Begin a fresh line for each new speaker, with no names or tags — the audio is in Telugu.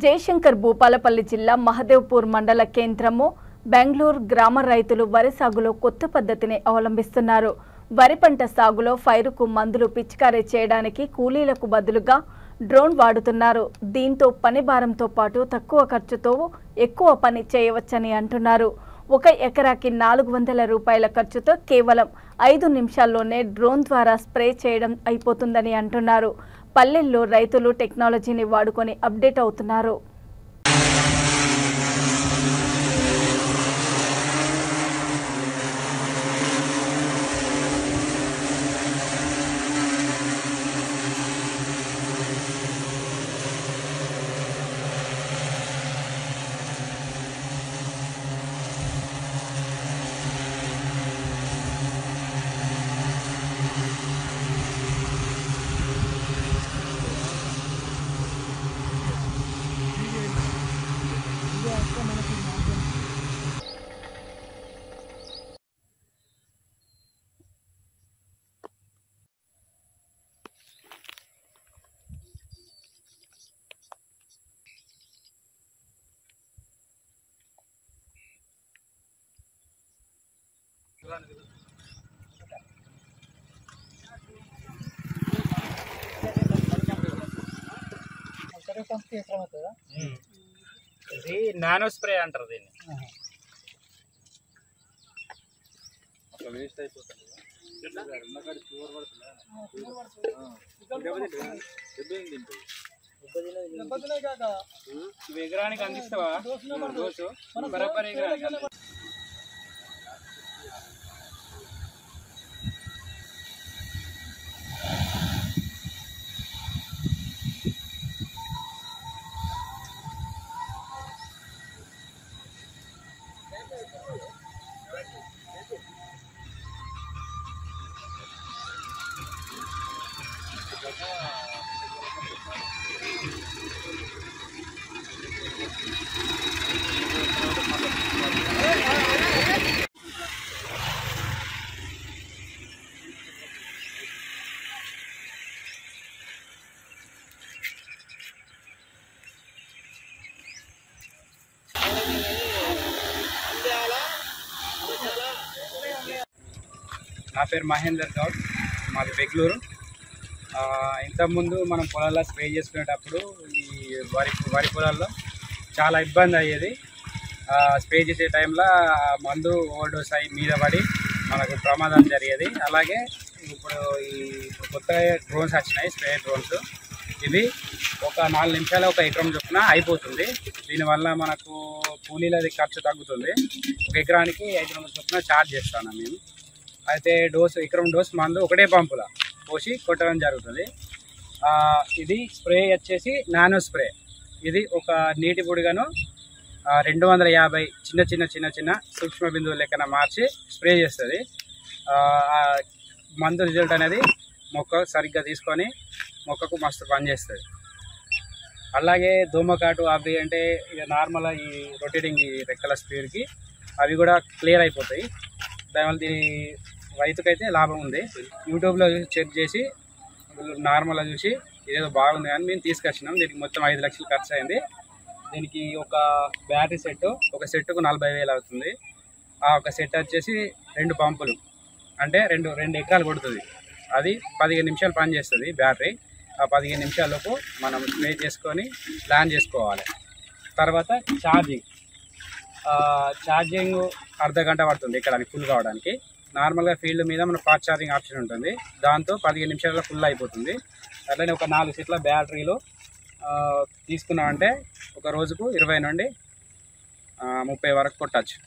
జయశంకర్ భూపాలపల్లి జిల్లా మహదేవ్పూర్ మండల కేంద్రము బెంగళూరు గ్రామ రైతులు వరి సాగులో కొత్త పద్ధతిని అవలంబిస్తున్నారు. వరి పంట సాగులో ఫైరుకు మందులు పిచికారీ చేయడానికి కూలీలకు బదులుగా డ్రోన్ వాడుతున్నారు. దీంతో పని భారంతో పాటు తక్కువ ఖర్చుతో ఎక్కువ పని చేయవచ్చని అంటున్నారు. 1 ఎకరాకి 400 రూపాయల ఖర్చుతో కేవలం 5 నిమిషాల్లోనే డ్రోన్ ద్వారా స్ప్రే చేయడం అయిపోతుందని అంటున్నారు. పల్లెల్లో రైతులు టెక్నాలజీని వాడుకొని అప్డేట్ అవుతున్నారు.
ఇది నానో స్ప్రే అంటారు దీన్ని. వేస్ట్ అయిపోతుంది. ఎకరానికి అందిస్తావా డోసు? బరాబర్ ఎకరానికి. నా పేరు మహేందర్ గౌడ్, మాది బెంగళూరు. ఇంతకుముందు మనం పొలాల్లో స్ప్రే చేసుకునేటప్పుడు ఈ వరి పొలాల్లో చాలా ఇబ్బంది అయ్యేది. స్ప్రే చేసే టైంలో మందు ఓవర్డోస్ అయ్యి మీద పడి మనకు ప్రమాదం జరిగేది. అలాగే ఇప్పుడు కొత్త డ్రోన్స్ వచ్చినాయి, స్ప్రే డ్రోన్స్. ఇవి ఒక 4 నిమిషాలు 1 ఎకరం చొప్పున అయిపోతుంది. దీనివల్ల మనకు కూలీలది ఖర్చు తగ్గుతుంది. 1 ఎకరానికి 500 చొప్పున ఛార్జ్ చేస్తాను మేము. అయితే ఎకరం డోస్ మందు ఒకటే పంపులా పోసి కొట్టడం జరుగుతుంది. ఇది స్ప్రే వచ్చేసి నానో స్ప్రే. ఇది ఒక నీటి బుడిగను 250 చిన్న సూక్ష్మ బిందువుల లెక్కన మార్చి స్ప్రే చేస్తుంది. మందు రిజల్ట్ అనేది మొక్క సరిగ్గా తీసుకొని మొక్కకు మస్తు పనిచేస్తుంది. అలాగే దోమకాటు అవి అంటే ఇక నార్మల్ ఈ రొటేటింగ్ ఈ రెక్కల స్పీడ్కి అవి కూడా క్లియర్ అయిపోతాయి. దానివల్ల దీని రైతుకైతే లాభం ఉంది. యూట్యూబ్లో చూసి చెక్ చేసి నార్మల్గా చూసి ఇదేదో బాగుంది కానీ మేము తీసుకొచ్చినాం. దీనికి మొత్తం 5 లక్షలు ఖర్చు అయింది. దీనికి ఒక బ్యాటరీ సెట్, ఒక సెట్కు 40,000 అవుతుంది. ఒక సెట్ వచ్చేసి 2 పంపులు అంటే 2 ఎకరాలు కొడుతుంది. అది 15 నిమిషాలు పనిచేస్తుంది బ్యాటరీ. ఆ 15 నిమిషాలకు మనం స్ప్రే చేసుకొని ప్లాన్ చేసుకోవాలి. తర్వాత ఛార్జింగ్ అర్ధగంట పడుతుంది ఎక్కడానికి ఫుల్ కావడానికి. నార్మల్గా ఫీల్డ్ మీద మన ఫాస్ట్ ఛార్జింగ్ ఆప్షన్ ఉంటుంది. దాంతో 15 నిమిషాల్లో ఫుల్ అయిపోతుంది. అట్లనే ఒక 4 సెట్ల బ్యాటరీలు తీసుకున్నామంటే ఒక రోజుకు 20 నుండి 30 వరకు కొట్టచ్చు.